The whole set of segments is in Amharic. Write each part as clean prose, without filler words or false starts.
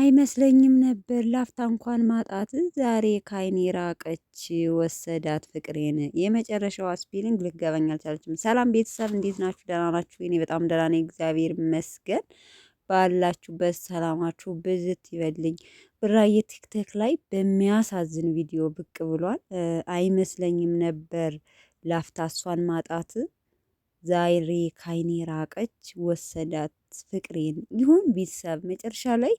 አይመስለኝም ነበር ላፍታ እንኳን ማጣት ዛሬ ካይኔ ራቀች ወሰዳት ፍቅሬን የመጨረሻዋ ስፔሊንግ ልትገባኝ አልቻለችም። ሰላም ቤተሰብ እንዴት ናችሁ? ደህና ናችሁ? እኔ በጣም ደህና ነኝ፣ እግዚአብሔር ይመስገን። ባላችሁበት ሰላማችሁ ብዝት ይበልኝ። ብራዬ ቲክቶክ ላይ በሚያሳዝን ቪዲዮ ብቅ ብሏል። አይመስለኝም ነበር ላፍታ እሷን ማጣት ዛሬ ካይኔ ራቀች ወሰዳት ፍቅሬን ይሁን ቤተሰብ መጨረሻ ላይ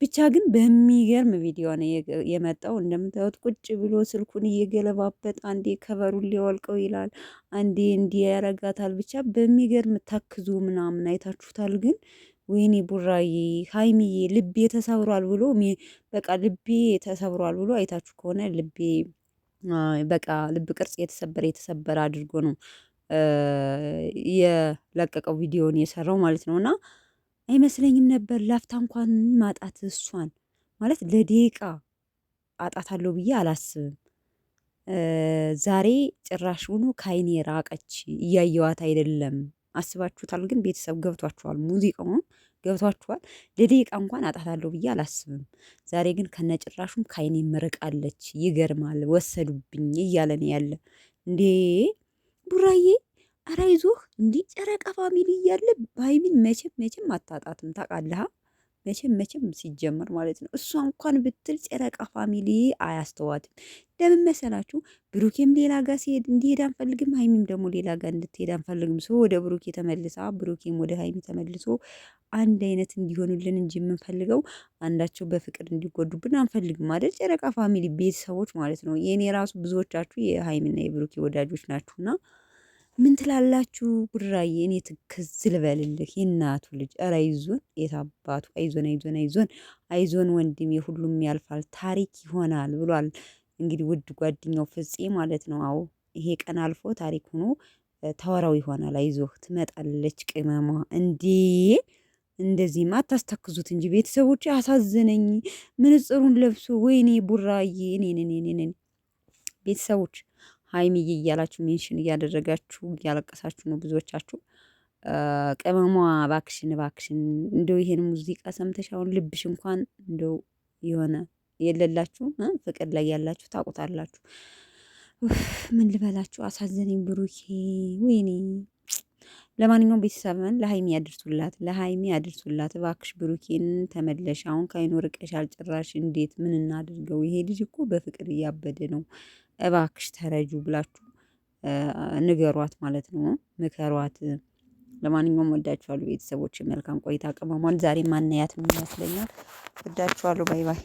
ብቻ ግን በሚገርም ቪዲዮ ነው የመጣው። እንደምታዩት ቁጭ ብሎ ስልኩን እየገለባበጥ አንዴ ከበሩን ሊወልቀው ይላል፣ አንዴ እንዲህ ያረጋታል። ብቻ በሚገርም ተክዙ ምናምን አይታችሁታል። ግን ወይኔ ቡራዬ ሀይሚዬ ልቤ ተሰብሯል ብሎ በቃ ልቤ ተሰብሯል ብሎ አይታችሁ ከሆነ ልቤ በቃ ልብ ቅርጽ የተሰበረ አድርጎ ነው የለቀቀው ቪዲዮን የሰራው ማለት ነው። እና አይመስለኝም ነበር ላፍታ እንኳን ማጣት እሷን ማለት ለደቂቃ አጣታለሁ ብዬ አላስብም። ዛሬ ጭራሽ ሆኖ ካይኔ ራቀች እያየዋት አይደለም። አስባችሁታል? ግን ቤተሰብ ገብቷችኋል? ሙዚቃውን ገብቷችኋል? ለደቂቃ እንኳን አጣታለሁ ብዬ አላስብም። ዛሬ ግን ከነጭራሹም ካይኔ ምርቃለች። ይገርማል። ወሰዱብኝ እያለ ነው ያለ እንዴ ቡራዬ። ኧረ አይዞህ እንዲህ ጨረቃ ፋሚሊ እያለ በሀይሚን መቼም አታጣትም ታውቃለህ። መቼም ሲጀመር ማለት ነው። እሷ እንኳን ብትል ጨረቃ ፋሚሊ አያስተዋትም። ለምን መሰላችሁ? ብሩኬም ሌላ ጋር ሲሄድ እንዲሄድ አንፈልግም፣ ሀይሚም ደግሞ ሌላ ጋር እንድትሄድ አንፈልግም። ሰው ወደ ብሩኬ ተመልሳ ብሩኬም ወደ ሀይሚ ተመልሶ አንድ አይነት እንዲሆኑልን እንጂ የምንፈልገው አንዳቸው በፍቅር እንዲጎዱብን አንፈልግም አይደል? ጨረቃ ፋሚሊ ቤተሰቦች ማለት ነው። የእኔ ራሱ ብዙዎቻችሁ የሀይሚና የብሩኬ ወዳጆች ናችሁና ምን ትላላችሁ? ቡራዬ እኔ ትክዝ ልበልልህ የእናቱ ልጅ። ኧረ አይዞን የታባቱ አይዞን ወንድሜ፣ ሁሉም ያልፋል ታሪክ ይሆናል ብሏል። እንግዲህ ውድ ጓደኛው ፍፄ ማለት ነው። አዎ ይሄ ቀን አልፎ ታሪክ ሆኖ ተወራው ይሆናል። አይዞህ ትመጣለች ቅመሟ። እንዴ እንደዚህማ አታስተክዙት እንጂ ቤተሰቦች። አሳዘነኝ ምንጽሩን ለብሶ ወይኔ ቡራዬ እኔን ቤተሰቦች ሀይሚዬ እያላችሁ ሜንሽን እያደረጋችሁ እያለቀሳችሁ ነው ብዙዎቻችሁ። ቅመሟ እባክሽን እንደው ይሄን ሙዚቃ ሰምተሽ አሁን ልብሽ እንኳን እንደው የሆነ የሌላችሁ ፍቅር ላይ ያላችሁ ታውቁታላችሁ። ምን ልበላችሁ፣ አሳዘነኝ ብሩኬ ወይኔ። ለማንኛውም ቤተሰብን ለሀይሚ ያድርሱላት እባክሽ። ብሩኬን ተመለሽ፣ አሁን ካይኑ ርቀሻል ጭራሽ። እንዴት ምን እናድርገው? ይሄ ልጅ እኮ በፍቅር እያበደ ነው። እባክሽ ተረጁ ብላችሁ ንገሯት ማለት ነው፣ ምከሯት። ለማንኛውም ወዳችኋለሁ ቤተሰቦች፣ መልካም ቆይታ። ቅመሟን ዛሬ ማናያት ምን ይመስለኛል። ወዳችኋለሁ። ባይ ባይ